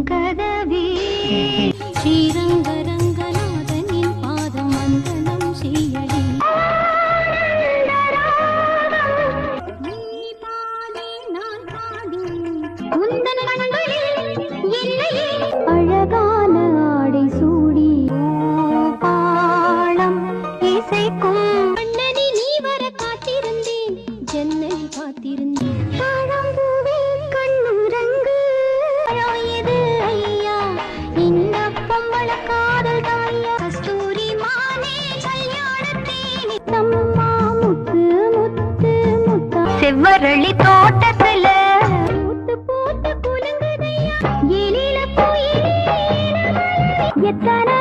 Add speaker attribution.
Speaker 1: கதவே ஸ்ரீரங்க ரங்கநாதனின் பாதம் மந்தனம் செய்யடி நீ பாதி நான் பாதி உந்தன் கண்களில் என்னையே அழகான ஆடை சூடி பாடம் இசைக்கும் அண்ணனி நீ வர காத்திருந்தேன் ஜன்னலில் காத்திருந்தேன் தாழம்பூவே கண்ணுரங்கு இது ஐயா இந்த பொம்பள காதல் தாயா கஸ்தூரி மானே கல்யாணத்தேனி தம்மா முத்து முத்து முத்தா செவ்வரளி தோட்டத்துல பூத்து பூத்து குலுங்குதையா எழில போய் எத்தனை